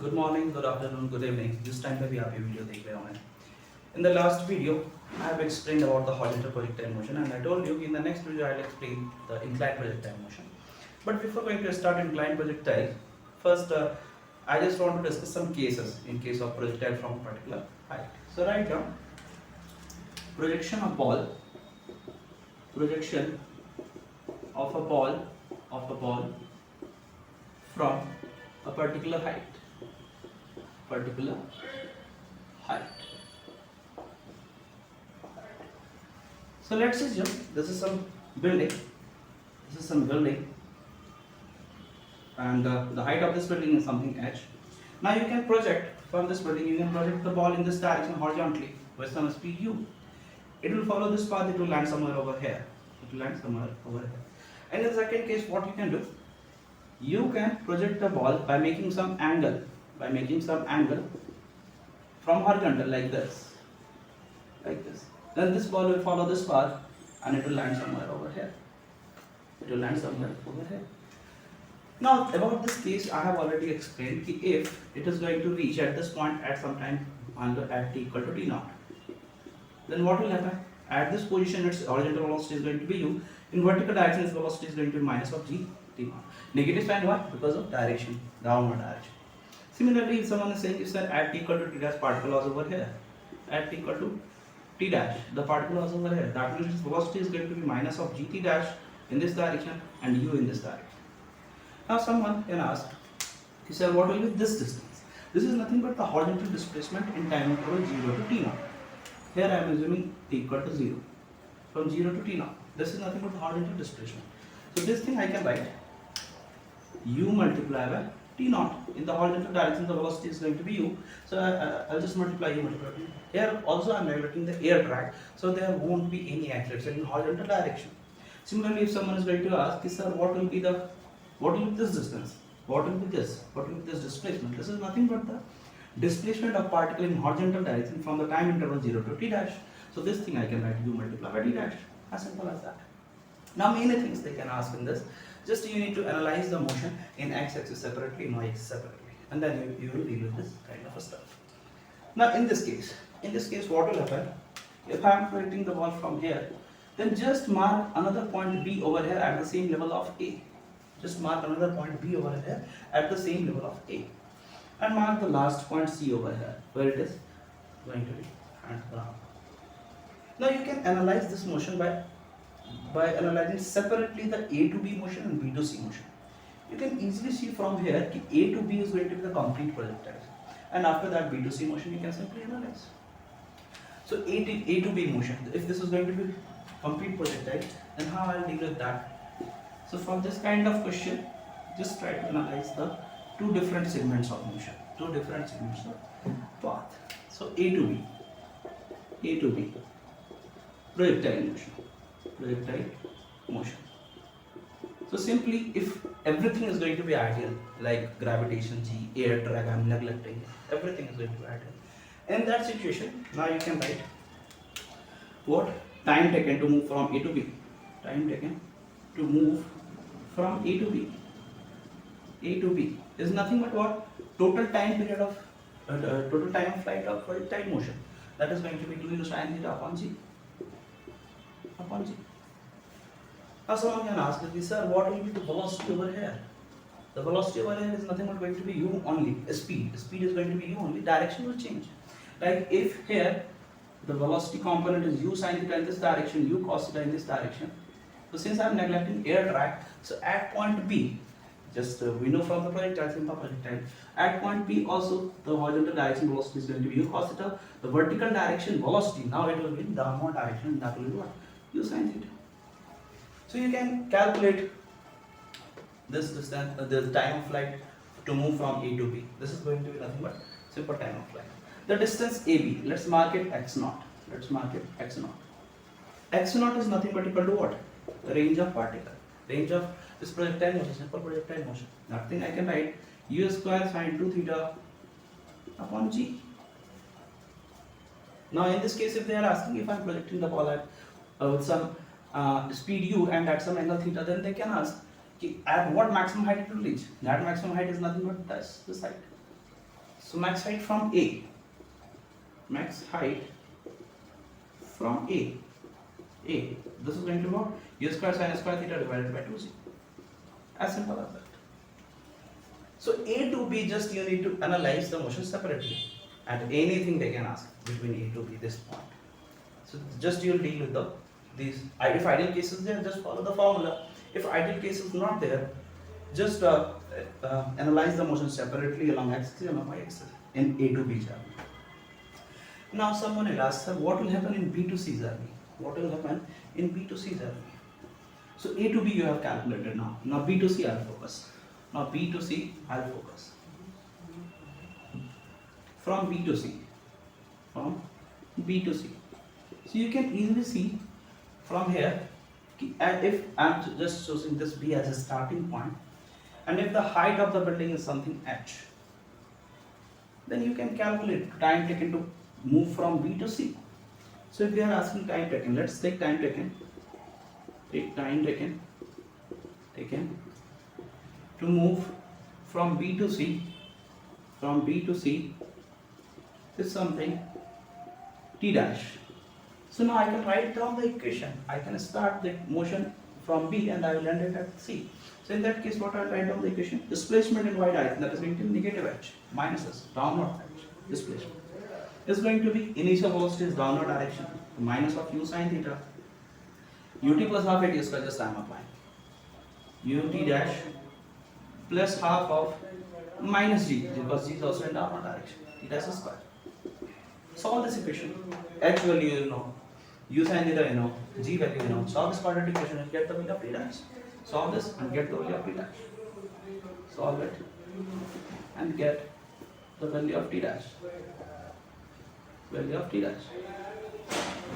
Good morning, good afternoon, good evening, जिस time पे भी आप ये वीडियो देख रहे होंगे. In the last video, I have explained about the horizontal projectile motion, and I told you in the next video I will explain the inclined projectile motion. But before going to start inclined projectile, first I just want to discuss some cases in case of projectile from a particular height. So right now, projection of ball, projection of a ball from a particular height. So let's assume this is some building. And the height of this building is something h. Now you can project from this building. You can project the ball in this direction horizontally with some speed u. It will follow this path. It will land somewhere over here. And in the second case, what you can do? You can project the ball by making some angle. From horizontal like this. Then this ball will follow this path and it will land somewhere over here. Now about this case, I have already explained that if it is going to reach at this point at some time at t equal to t naught, then what will happen? At this position, its horizontal velocity is going to be u. In vertical direction, its velocity is going to be minus of g t naught. Negative sign why? Because of direction, downward direction. Similarly, if someone is saying is that at t equal to t dash, particle is over here. At t equal to t dash, the particle is over here. That means its velocity is going to be minus of gt dash in this direction and u in this direction. Now someone can ask, he said, what will be this distance? This is nothing but the horizontal displacement in time interval 0 to t naught. Here I am assuming t equal to 0. From 0 to t naught. This is nothing but the horizontal displacement. So this thing I can write u multiplied by t naught. In the horizontal direction, the velocity is going to be u. So I'll just multiply u multiply t. Here also I am neglecting the air track, so there won't be any acceleration in horizontal direction. Similarly, if someone is going to ask, sir, what will be this distance? What will be this displacement? This is nothing but the displacement of particle in horizontal direction from the time interval 0 to t dash. So this thing I can write u multiplied by t dash. As simple as that. Now many things they can ask in this. Just you need to analyze the motion in x-axis separately, in y-axis separately, and then you will deal with this kind of stuff. Now in this case what will happen? If I am projecting the ball from here, then just mark another point B over here at the same level of A. Just mark another point B over here at the same level of A, and mark the last point C over here where it is going to be hand ground. Now you can analyze this motion by analyzing separately the A to B motion and B to C motion. You can easily see from here that A to B is going to be the complete projectile, and after that B to C motion you can simply analyze. So A to B motion, if this is going to be complete projectile, then how I will deal with that? So from this kind of question, just try to analyze the two different segments of motion, two different segments of path. So A to B, projectile motion. So simply, if everything is going to be ideal, like gravitation, g, air drag, I am neglecting, everything is going to be ideal. In that situation, now you can write what? Time taken to move from A to B. Time taken to move from A to B. A to B is nothing but what? Total time period of total time of flight of projectile motion. That is going to be 2 into sin theta upon g. Now someone can ask, sir, what will be the velocity over here? The velocity over here is nothing but going to be u only. Speed is going to be u only. Direction will change. Like if here the velocity component is u sin theta in this direction, u cos theta in this direction. So since I am neglecting air drag, so at point B, just we know from the projectile, simple projectile, at point B also the horizontal direction velocity is going to be u cos theta. The vertical direction velocity, now it will be in downward direction, that will be what? U sin theta. So you can calculate this distance, the time of flight to move from A to B. This is going to be nothing but simple time of flight. The distance AB, let's mark it x naught. X naught is nothing but equal to what? The range of particle. Range of this projectile motion, simple projectile motion. Nothing I can write u square sin 2 theta upon g. Now in this case, if they are asking if I am projecting the ball with some speed u and at some angle theta, then they can ask at what maximum height it will reach. That maximum height is nothing but this height. So max height from A. Max height from A. A. This is going to be what? U square sin square theta divided by 2c. As simple as that. So A to B, just you need to analyze the motion separately, and anything they can ask between A to B this point. So just you'll deal with these. If ideal cases there, just follow the formula. If ideal cases not there, just analyze the motion separately along x-axis and y-axis in A to B journey. Now someone will ask, sir, what will happen in B to C journey? What will happen in B to C journey? So A to B you have calculated now. Now B to C I'll focus. Now B to C I'll focus. From B to C. From B to C. So you can easily see from here, if I'm just choosing this B as a starting point, and if the height of the building is something h, then you can calculate time taken to move from B to C. So if they are asking time taken, let's take time taken. Take time taken to move from B to C. From B to C is something t dash. So now I can write down the equation. I can start the motion from B and I will end it at C. So in that case, what I will write down the equation? Displacement in y direction, that is going to be negative h, minus s, downward h, displacement, is going to be initial velocity is downward direction, minus of u sin theta, ut plus half at square, just I am applying, ut dash plus half of minus g, because g is also in downward direction, t dash square. Solve this equation. H value you know, u sin theta you know, g value you know. Solve this quadratic equation and get the value of t dash. Solve this and get the value of t dash. Solve it and get the value of t dash. Value of t dash.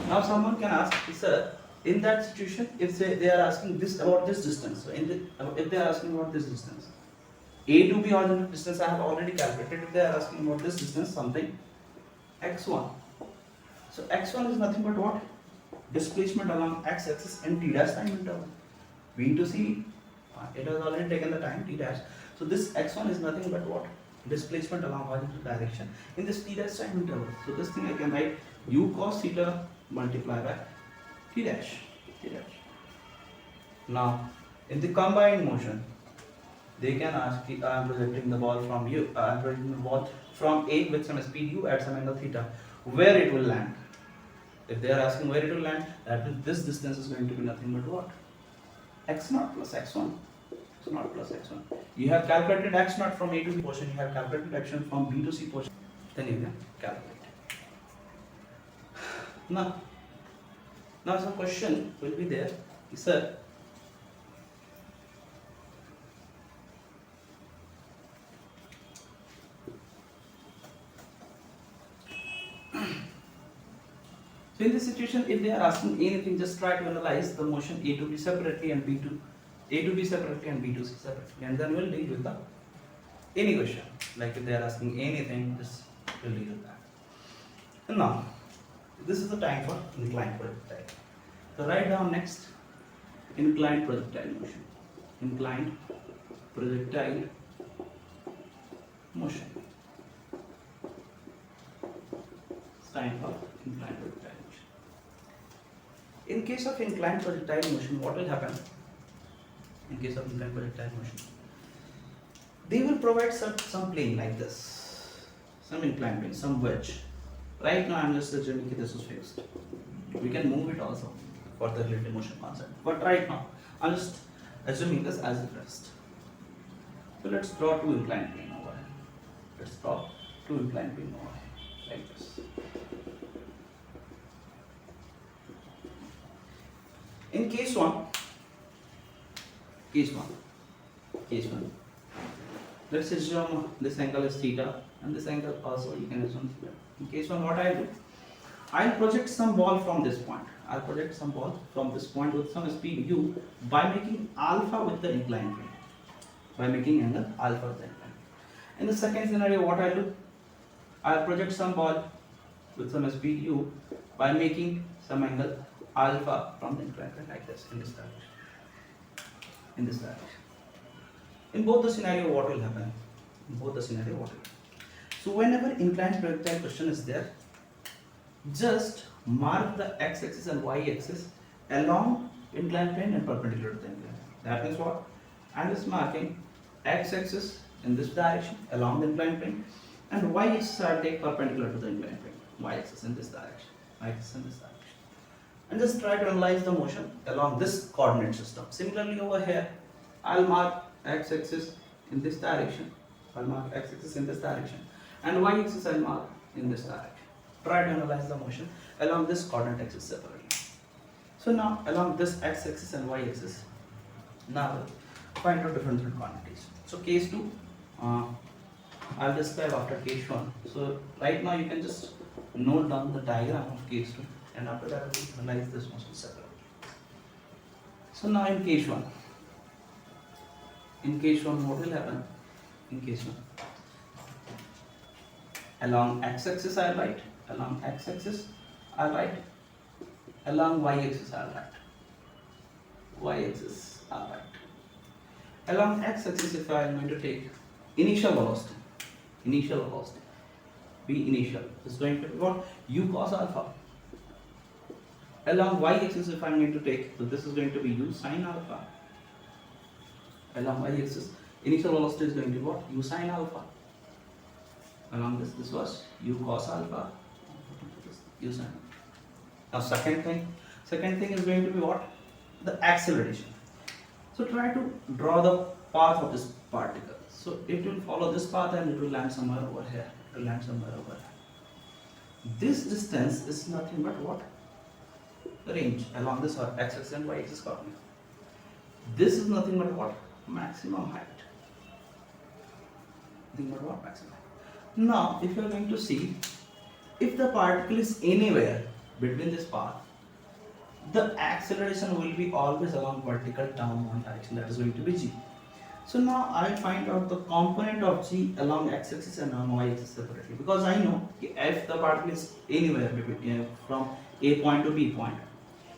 Now someone can ask, sir, in that situation, if they are asking this about this distance, so if they are asking about this distance, A to B horizontal distance I have already calculated. If they are asking about this distance, something x1. So x1 is nothing but what? Displacement along x-axis in t dash time interval. B to C, it has already taken the time t dash. So this x1 is nothing but what? Displacement along horizontal direction in this t dash time interval. So this thing I can write u cos theta multiplied by t dash. T dash. Now in the combined motion, they can ask, I am projecting the ball from you, I am projecting the ball from A with some speed u at some angle theta, where it will land. If they are asking where it will land, that means this distance is going to be nothing but what? x0 plus x1. x0 plus x1. You have calculated x0 from A to B portion, you have calculated action from B to C portion, then you can calculate. Now some question will be there, sir, so in this situation, if they are asking anything, just try to analyze the motion A to B separately and B to B separately and B to C separately, and then we'll deal with the any question. Like if they are asking anything, just we'll deal with that. And now, this is the time for inclined projectile. So write down next inclined projectile motion. Inclined projectile motion. It's time for inclined projectile motion. In case of inclined projectile motion, what will happen? In case of inclined projectile motion, they will provide some plane like this, some inclined plane, some wedge. Right now I am just assuming this is fixed. We can move it also for the relative motion concept. But right now I am just assuming this as the rest. So let's draw two inclined plane over here. Let's draw two inclined plane over here like this. In case one, let's assume this angle is theta and this angle also you can assume theta. In case one, what I do, I'll project some ball from this point. I'll project some ball from this point with some speed u by making alpha with the inclined plane. By making angle alpha with the inclined plane. In the second scenario, what I do, I'll project some ball with some speed u by making some angle alpha from the inclined plane like this in this direction. In this direction. In both the scenario, what will happen? In both the scenario, what will happen? So whenever inclined projectile question is there, just mark the x-axis and y-axis along inclined plane and perpendicular to the inclined plane. That means what? I'm just marking x-axis in this direction along the inclined plane, and y-axis I'll take perpendicular to the inclined plane. Y-axis in this direction, y-axis in this direction, and just try to analyze the motion along this coordinate system. Similarly over here, I'll mark x-axis in this direction. I'll mark x-axis in this direction, and y-axis I'll mark in this direction. Try to analyze the motion along this coordinate axis separately. So now along this x-axis and y-axis, now find out different quantities. So case 2, I'll describe after case 1. So right now you can just note down the diagram of case 2, and after that we'll analyze this motion separately. So now in case 1, what will happen? In case 1, along x-axis I write, along x-axis I write, along y-axis I write, y-axis I write. Along x-axis, if I am going to take initial velocity, V initial is going to be what? U cos alpha. Along y-axis, if I am going to take, so this is going to be U sin alpha. Along y-axis, initial velocity is going to be what? U sin alpha. Along this was U cos alpha. U sin. Now second thing is going to be what? The acceleration. So try to draw the path of this particle. So it will follow this path and it will land somewhere over here. It will land somewhere over here. This distance is nothing but what? The range along this x-axis and y-axis coordinate. This is nothing but what? Maximum height. Nothing but what? Maximum height. Now, if you are going to see, if the particle is anywhere between this path, the acceleration will be always along vertical down one direction, that is going to be g. So now I will find out the component of g along x-axis and along y-axis separately, because I know if the particle is anywhere between from A point to B point,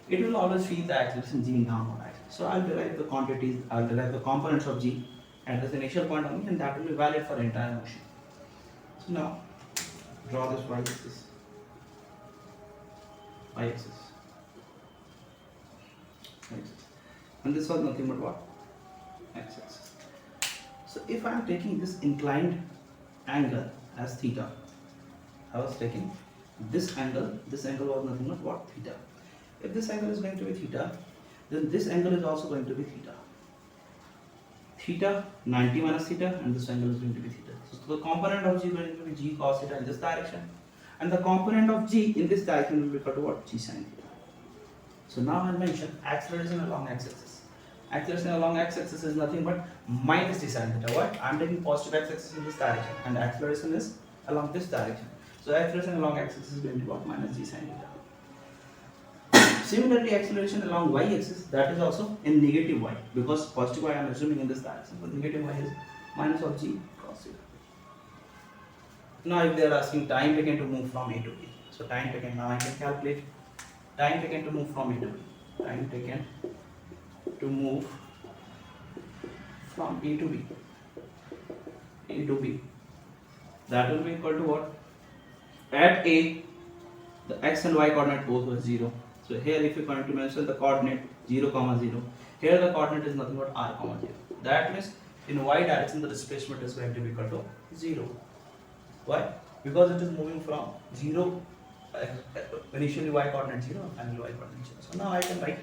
it will always feel the acceleration g in downward axis. So I'll derive the quantities, I'll derive the components of g at this initial point only, and that will be valid for entire motion. So now draw this y-axis. And this was nothing but what? X-axis. So if I am taking this inclined angle as theta, I was taking this angle was nothing but what? Theta. If this angle is going to be theta, then this angle is also going to be theta. Theta 90 minus theta, and this angle is going to be theta. So the component of g is going to be g cos theta in this direction, and the component of g in this direction will be equal to what? G sin theta. So now I mention acceleration along x-axis. Acceleration along x-axis is nothing but minus g sin theta. What? I am taking positive x-axis in this direction, and acceleration is along this direction. So acceleration along x-axis is going to be what? Minus g sin theta. Similarly, acceleration along y-axis, that is also in negative y, because positive y I am assuming in this direction, but negative y is minus of g cos theta. Now if they are asking time taken to move from A to B, so time taken, now I can calculate time taken to move from A to B. Time taken to move from A to B. A to B. That will be equal to what? At A, the x and y coordinate both were 0. So here if you are going to mention the coordinate 0, 0, here the coordinate is nothing but r, 0. That means in y direction the displacement is going to be equal to 0. Why? Because it is moving from 0, initially y coordinate 0 and finally y coordinate 0. So now I can write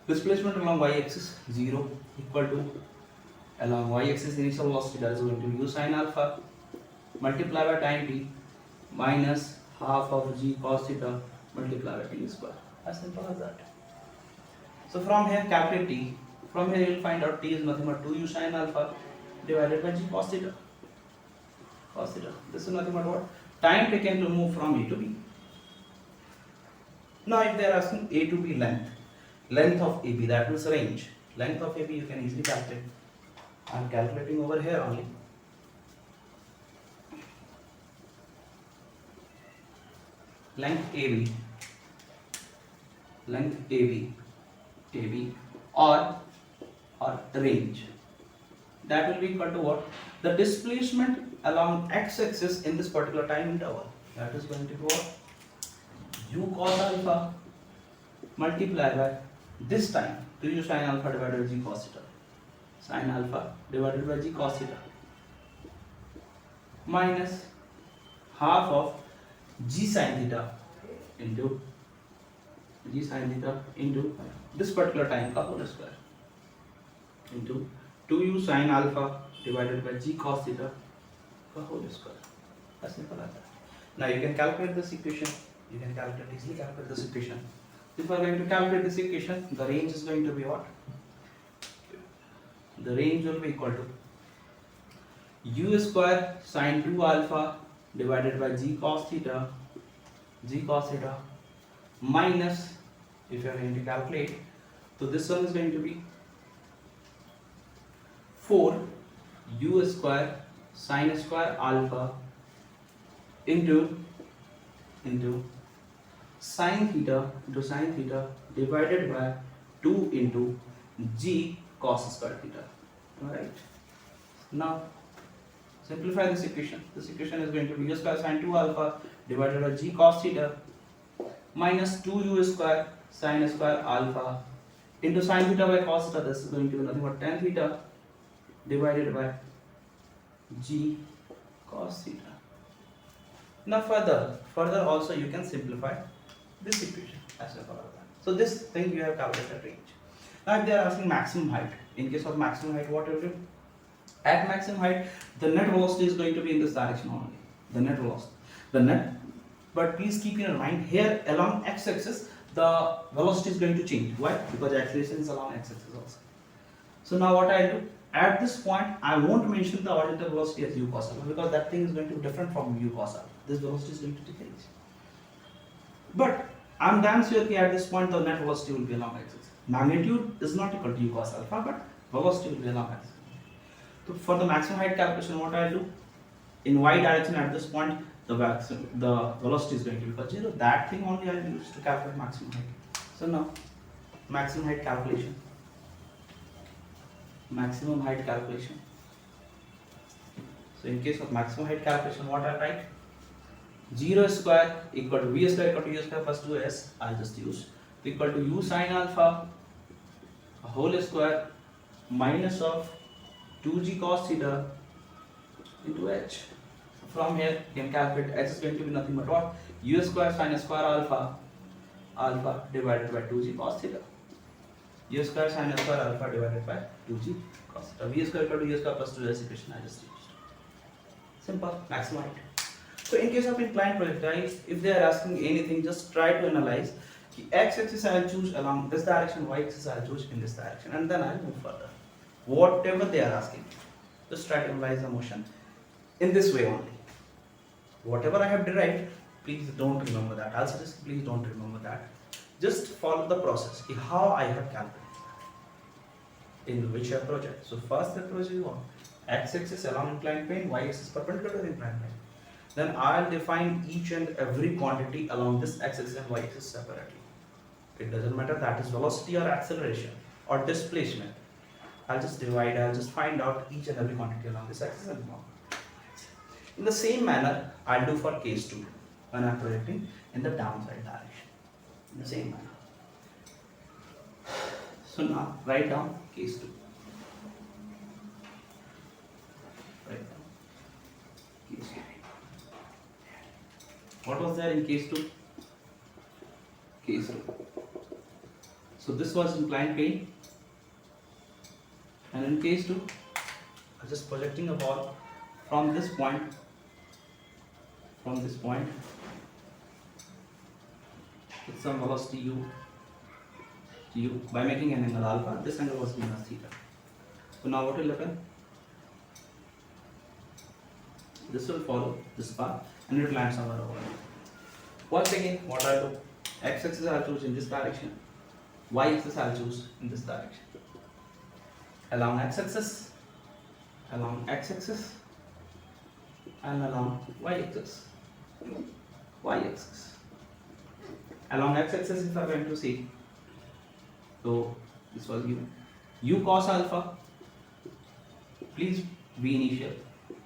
displacement along y-axis 0 equal to along y-axis initial velocity, that is going to be u sin alpha multiplied by time t minus half of g cos theta multiplied by t square. As simple as that. So from here calculate t. From here you will find out t is nothing but 2u sin alpha divided by g cos theta. This is nothing but what? Time taken to move from A to B. Now if they are asking A to B length of AB, that means range. Length of AB you can easily calculate. I am calculating over here only. Length AB or range. that will be equal to what? The displacement along x-axis in this particular time interval. That is going to be what? U cos alpha multiplied by this time 2u sin alpha divided by g cos theta. Sin alpha divided by g cos theta minus half of g sin theta into this particular time का whole square into 2u sin alpha divided by g cos theta का whole square. As simple as that. Now you can calculate this equation. You can easily calculate this equation. If we are going to calculate this equation, the range is going to be what? The range will be equal to u square sin 2 alpha divided by g cos theta minus, if you are going to calculate, so this one is going to be 4 u square sin square alpha into sin theta divided by 2 into g cos square theta. Alright. Now simplify this equation. This equation is going to be u square sin 2 alpha divided by g cos theta minus 2u square sin square alpha into sin theta by cos theta. This is going to be nothing but tan theta divided by g cos theta. Now further also you can simplify this equation as a follows. So this thing you have calculated range. Now if they are asking maximum height, in case of maximum height, what will do? At maximum height, the net velocity is going to be in this direction only. The net velocity. But please keep in mind here along x-axis the velocity is going to change. Why? Because acceleration is along x-axis also. So now what I do? At this point, I won't mention the orbital velocity as u cos alpha because that thing is going to be different from u cos alpha. This velocity is going to decrease. But I'm damn sure that at this point the net velocity will be along x-axis. Magnitude is not equal to u cos alpha, but velocity will be along x-axis. So for the maximum height calculation, what I do? In y direction at this point, the velocity is going to be equal to 0. That thing only I use to calculate maximum height. So now, maximum height calculation. So in case of maximum height calculation, what I write? 0 square equal to v square equal to u square plus 2s. I'll just use equal to u sin alpha whole square minus of 2g cos theta into h. So from here you can calculate h is going to be nothing but what? U square sin square alpha divided by 2g cos theta. U square sin square alpha divided by 2g cos theta. V square equal to u square plus 2s equation I just used. Simple, maximum height. So in case of inclined projectile, if they are asking anything, just try to analyze. X-axis I will choose along this direction, y-axis I will choose in this direction, and then I will move further. Whatever they are asking, just try to analyze the motion in this way only. Whatever I have derived, please don't remember that. I'll suggest please don't remember that. Just follow the process. How I have calculated in which project. So first approach is what? X-axis along inclined plane, y-axis perpendicular to the inclined plane. Then I'll define each and every quantity along this x-axis and y-axis separately. It doesn't matter that is velocity or acceleration or displacement. I'll just divide, I'll just find out each and every quantity along this axis and y. In the same manner, I'll do for case 2 when I'm projecting in the downside direction. In the same manner. So now write down case 2. Write down case 2. What was there in case 2? Case 2. So this was inclined plane, and in case 2, I'm just projecting a ball from this point, with some velocity u, by making an angle alpha. This angle was given as theta. So now what will happen? This will follow this path and it will land somewhere over here. Once again, what I do? X-axis I will choose in this direction, y-axis I will choose in this direction. Along x-axis, and along y-axis. Along x-axis, if I am going to see, so this was given u cos alpha please be initial,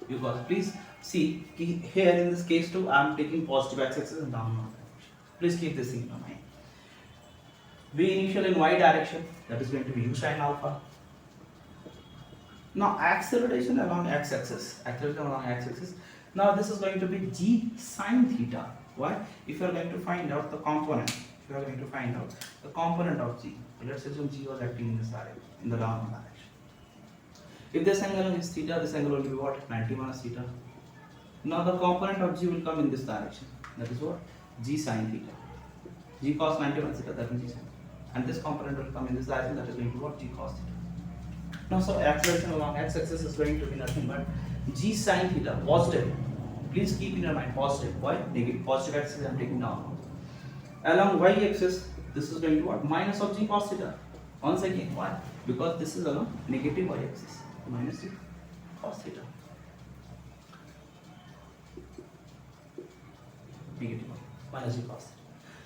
because please see here in this case too I am taking positive x-axis and downward direction. Please keep this thing in your mind. V initial in y direction, that is going to be u sine alpha. Now acceleration along x-axis, now this is going to be g sine theta. Why? If you are going to find out the component, of g, let's assume g was acting in this direction, in the downward direction. If this angle is theta, this angle will be what? 90 minus theta. Now the component of g will come in this direction, that is what? G sine theta. G cos 90 minus theta, that means g sine. And this component will come in this direction, that is going to be what? G cos theta. Now, so acceleration along x-axis is going to be nothing but g sine theta, positive. Please keep in your mind positive. Why? Negative. Positive axis I am taking down. Along y-axis, this is going to be what? Minus of g cos theta. Once again, why? Because this is along negative y-axis, minus g cos theta. Negative minus g cos theta.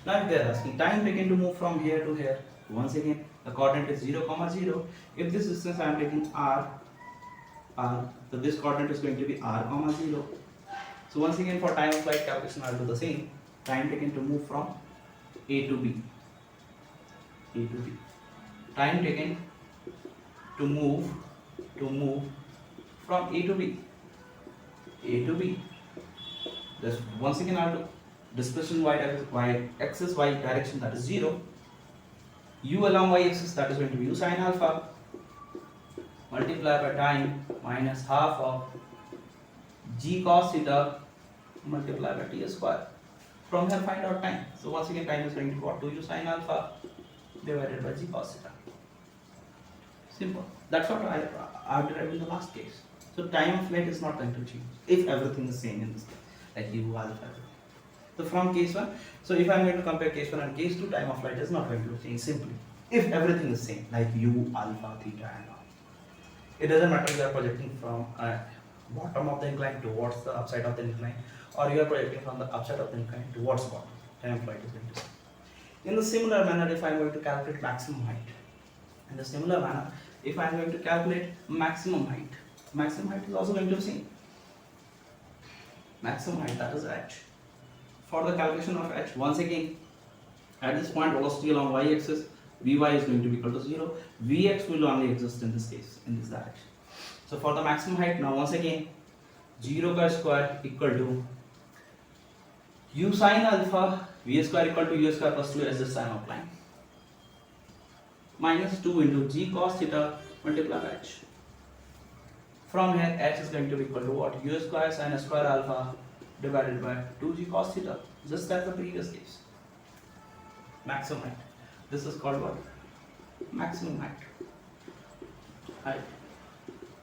Now, if they are asking time taken to move from here to here, once again, the coordinate is 0, 0. If this distance I am taking r, so this coordinate is going to be r, 0. So once again, for time of flight calculation, I will do the same. Time taken to move from A to B. Time taken to move from A to B. Just once again, I will do displacement y axis y direction, that is 0. U along y axis, that is going to be u sine alpha, multiply by time minus half of g cos theta multiply by t square. From here find out time. So once again, time is going to be what? 2u sine alpha divided by g cos theta. Simple. That's what I derived in the last case. So time of flight is not going to change if everything is same in this case, like u alpha. So from case 1, so if I am going to compare case 1 and case 2, time of flight is not going to change simply if everything is same, like u, alpha, theta and all. It doesn't matter if you are projecting from bottom of the incline towards the upside of the incline, or you are projecting from the upside of the incline towards bottom, time of flight is going to change. In the similar manner, if I am going to calculate maximum height, maximum height is also going to be same. Maximum height, that is h. For the calculation of h, once again, at this point velocity along y-axis, vy is going to be equal to 0. Vx will only exist in this case, in this direction. So for the maximum height, now once again, 0 ka square equal to u sine alpha, v square equal to u square plus 2 as the sine of line, minus 2 into g cos theta multiply by h. From here, h is going to be equal to what? U square sine square alpha divided by 2g cos theta, just as the previous case. Maximum height. This is called what? Maximum height.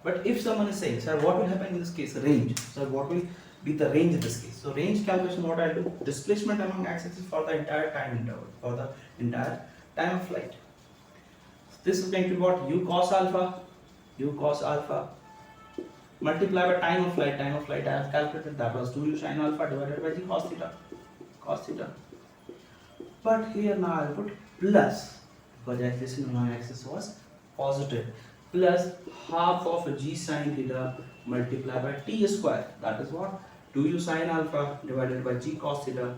But if someone is saying, sir, what will happen in this case? Range. Sir, what will be the range in this case? So range calculation, what I do? Displacement along x-axis for the entire time interval, for the entire time of flight. This is going to be what? U cos alpha multiply by time of flight. Time of flight I have calculated, that was 2u sin alpha divided by g cos theta. But here now I will put plus, because acceleration along axis was positive, plus half of g sin theta multiplied by t square, that is what? 2u sin alpha divided by g cos theta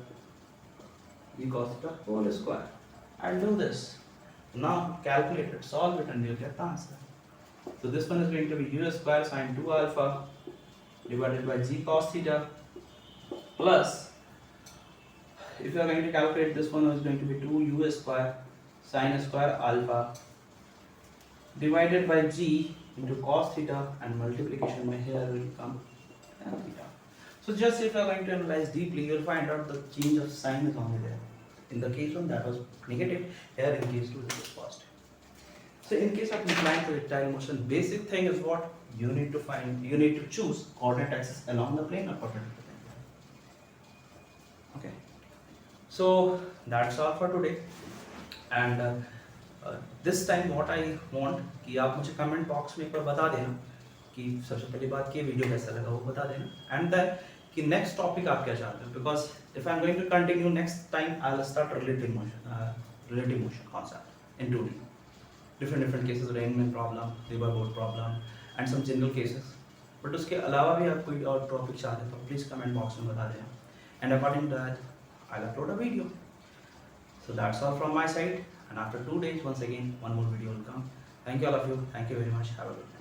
whole square. I'll do this. Now calculate it, solve it, and you'll get the answer. So this one is going to be u square sin 2 alpha divided by g cos theta, plus, if you are going to calculate this one, is going to be 2u square sin square alpha divided by g into cos theta, and multiplication by here will come tan theta. So just if you are going to analyze deeply, you will find out the change of sign is only there. In the case 1 that was negative, here in case 2 this is positive. So in case of inclined projectile motion, basic thing is what? You need to choose coordinate axis along the plane or perpendicular. Okay. So that's all for today. And this time what I want कि आप मुझे comment box में एक बार बता देना कि सबसे पहली बात कि वीडियो कैसा लगा वो बता देना, and then कि next topic आप क्या चाहते हो, because if I'm going to continue next time I'll start relative motion concept in 2D. Different cases, Riemann problem, Hilbert problem, and some general cases. But उसके अलावा भी आप कोई और टॉपिक चाहते हैं तो प्लीज़ कमेंट बॉक्स में बता देना, and according to that I'll upload a video. So that's all from my side, and after 2 days once again one more video will come. Thank you all of you. Thank you very much. Have a good night.